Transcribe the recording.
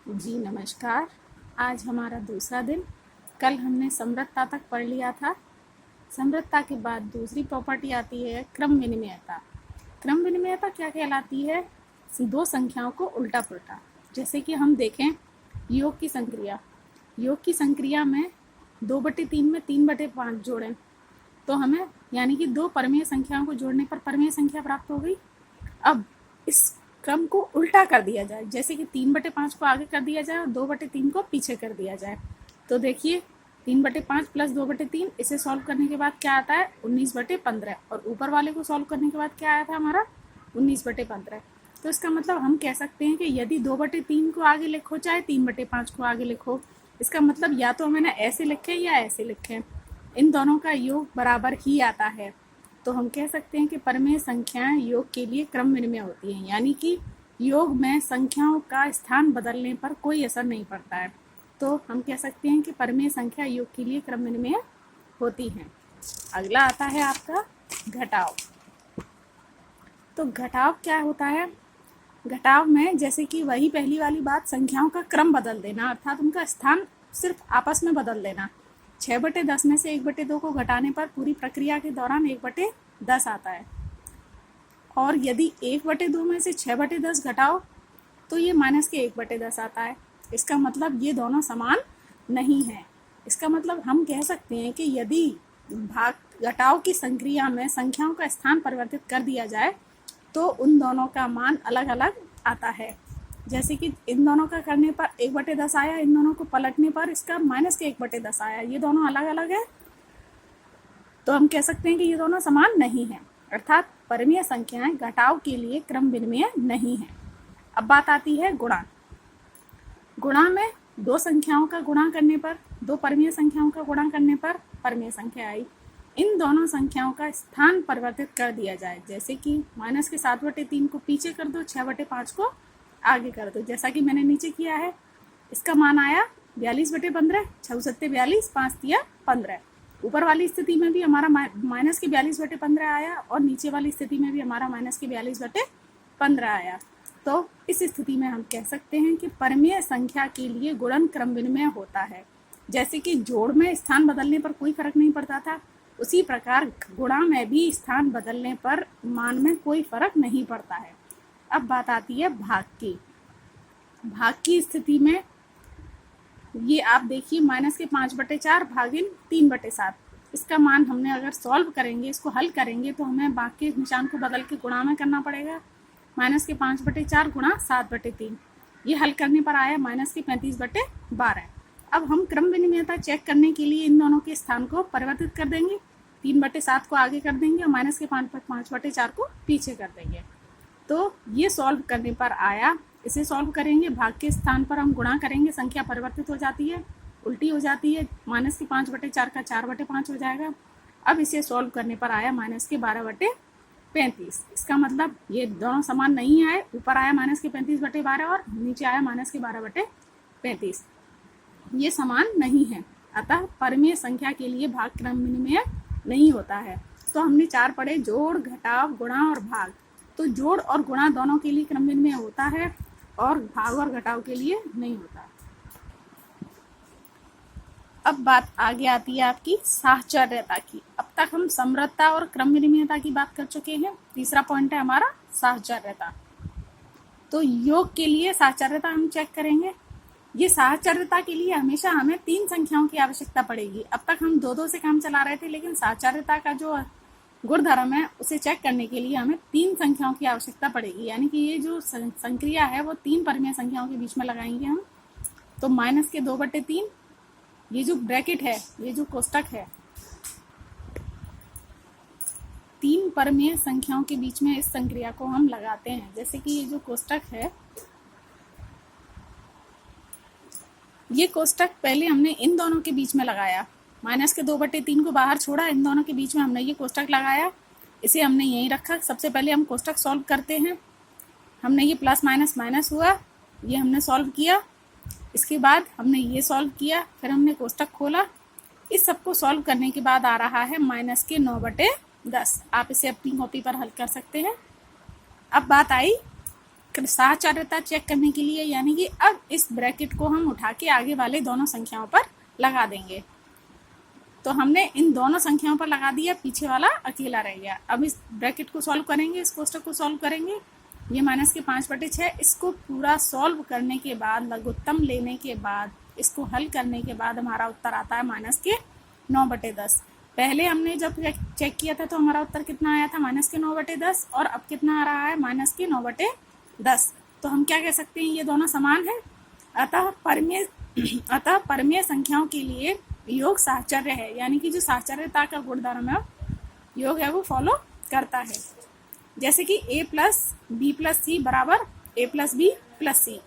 जी नमस्कार। आज हमारा दूसरा दिन। कल हमने समृद्धता तक पढ़ लिया था। समृद्धता के बाद दूसरी प्रॉपर्टी आती है क्रम विनिमयता। क्रम विनिमयता क्या कहलाती है? दो संख्याओं को उल्टा पुल्टा। जैसे कि हम देखें योग की संक्रिया। योग की संक्रिया में 2/3 में 3/5 जोड़ें तो हमें यानी कि दो परमेय संख्याओं को जोड़ने पर परमेय संख्या प्राप्त हो गई। अब इस क्रम को उल्टा कर दिया जाए, जैसे कि 3/5 को आगे कर दिया जाए और 2/3 को पीछे कर दिया जाए। तो देखिए 3/5 प्लस 2/3, इसे सॉल्व करने के बाद क्या आता है 19/15, और ऊपर वाले को सॉल्व करने के बाद क्या आया था हमारा 19/15। तो इसका मतलब हम कह सकते हैं कि यदि 2/3 को आगे लिखो चाहे 3/5 को आगे लिखो, इसका मतलब या तो मैंने ऐसे लिखे या ऐसे लिखे, इन दोनों का योग बराबर ही आता है। तो हम कह सकते हैं कि परमेय संख्याएं योग के लिए क्रम विनिमय होती हैं, यानी कि योग में संख्याओं का स्थान बदलने पर कोई असर नहीं पड़ता है। तो हम कह सकते हैं कि परमेय संख्या योग के लिए क्रम विनिमय होती हैं। अगला आता है आपका घटाव। तो घटाव क्या होता है? घटाव में जैसे कि वही पहली वाली बात, संख्याओं का क्रम बदल देना, अर्थात उनका स्थान सिर्फ आपस में बदल देना। 6/10 में से 1/2 को घटाने पर पूरी प्रक्रिया के दौरान 1/10 आता है। और यदि 1/2 में से 6/10 घटाओ तो ये माइनस के 1/10 आता है। इसका मतलब ये दोनों समान नहीं है। इसका मतलब हम कह सकते हैं कि यदि भाग घटाव की संक्रिया में संख्याओं का स्थान परिवर्तित कर दिया जाए तो उन दोनों का मान अलग अलग आता है। जैसे कि इन दोनों का करने पर 1/10 आया, इन दोनों को पलटने पर इसका माइनस के 1/10 आया। ये दोनों अलग अलग है, तो हम कह सकते हैं कि ये दोनों समान नहीं है, अर्थात परमीय संख्याएं घटाव के लिए क्रम विनिमय नहीं है। अब बात आती है गुणा। गुणा में दो संख्याओं का गुणा करने पर, दो परमीय संख्याओं का गुणा करने पर परमीय संख्या आई। इन दोनों संख्याओं का स्थान परिवर्तित कर दिया जाए, जैसे कि माइनस के 7/3 को पीछे कर दो, 6/5 को आगे कर दो, जैसा कि मैंने नीचे किया है। इसका मान आया 42/15, 6 सत्ते 42, 5 तिया 15। ऊपर वाली स्थिति में भी हमारा माइनस के 42/15 आया और नीचे वाली स्थिति में भी हमारा माइनस के 42/15 आया। तो इस स्थिति में हम कह सकते हैं कि परमीय संख्या के लिए गुणन क्रम विनिमय होता है। जैसे कि जोड़ में स्थान बदलने पर कोई फर्क नहीं पड़ता था, उसी प्रकार गुणा में भी स्थान बदलने पर मान में कोई फर्क नहीं पड़ता है। अब बात आती है भाग की। भाग की स्थिति में ये आप देखिए माइनस के 5/4 भागिन 3/7। इसका मान हमने अगर सॉल्व करेंगे, इसको हल करेंगे, तो हमें भाग के निशान को बदल के गुणा में करना पड़ेगा। माइनस के 5/4 गुणा 7/3, ये हल करने पर आया माइनस के 35/12। अब हम क्रम विनिमयता चेक करने के लिए इन दोनों के स्थान को परिवर्तित कर देंगे, 3/7 को आगे कर देंगे और माइनस के 5/4 को पीछे कर देंगे। तो ये सॉल्व करने पर आया, इसे सॉल्व करेंगे, भाग के स्थान पर हम गुणा करेंगे, संख्या परिवर्तित हो जाती है, उल्टी हो जाती है, माइनस के 5/4 का 4/5 हो जाएगा। अब इसे सॉल्व करने पर आया माइनस के 12/35। इसका मतलब ये दोनों समान नहीं आए, ऊपर आया माइनस के 35/12 और नीचे आया माइनस के 12/35। ये समान नहीं है, अतः परमीय संख्या के लिए भाग क्रम विनिमय नहीं होता है। तो हमने 4 पढ़े, जोड़, घटाव, गुणा और भाग। तो जोड़ और गुणा दोनों के लिए क्रम विनिमय होता है और भाग और घटाव के लिए नहीं होता। अब बात आगे आती है आपकी साहचर्यता की। अब तक हम समृद्धता और क्रम विनिमयता की बात कर चुके हैं। तीसरा पॉइंट है हमारा साहचर्यता। तो योग के लिए साहचर्यता हम चेक करेंगे। ये साहचर्यता के लिए हमेशा हमें 3 संख्याओं की आवश्यकता पड़ेगी। अब तक हम 2-2 से काम चला रहे थे, लेकिन साहचर्यता का जो गुणधर्म है उसे चेक करने के लिए हमें 3 संख्याओं की आवश्यकता पड़ेगी, यानी कि ये जो संक्रिया है वो 3 परमीय संख्याओं के बीच में लगाएंगे हम। तो माइनस के 2/3, ये जो ब्रैकेट है, ये जो कोष्टक है, 3 परमीय संख्याओं के बीच में इस संक्रिया को हम लगाते हैं। जैसे कि ये जो कोष्टक है, ये कोष्टक पहले हमने इन दोनों के बीच में लगाया, माइनस के 2/3 को बाहर छोड़ा, इन दोनों के बीच में हमने ये कोष्टक लगाया, इसे हमने यहीं रखा। सबसे पहले हम कोष्टक सॉल्व करते हैं। हमने ये प्लस माइनस माइनस हुआ, ये हमने सॉल्व किया। इसके बाद हमने ये सॉल्व किया, फिर हमने कोष्टक खोला। इस सबको सॉल्व करने के बाद आ रहा है माइनस के 9/10। आप इसे अपनी कॉपी पर हल कर सकते हैं। अब बात आई साहचर्यता चेक करने के लिए, यानी कि अब इस ब्रैकेट को हम उठा के आगे वाले दोनों संख्याओं पर लगा देंगे। तो हमने इन दोनों संख्याओं पर लगा दिया, पीछे वाला अकेला रह गया। अब इस ब्रैकेट को सॉल्व करेंगे, इस कोष्टक को सॉल्व करेंगे। ये माइनस के 5/6, इसको पूरा सॉल्व करने के बाद, लघुत्तम लेने के बाद, इसको हल करने के बाद हमारा उत्तर आता है माइनस के 9/10। पहले हमने जब चेक किया था तो हमारा उत्तर कितना आया था, माइनस के 9/10, और अब कितना आ रहा है, माइनस के 9/10। तो हम क्या कह सकते हैं, ये दोनों समान है। अतः परमेय संख्याओं के लिए योग साहचर्य है, यानी कि जो साहचर्यता का गुणधर्म है, योग है, वो फॉलो करता है। जैसे कि a + b + c = a + b + c।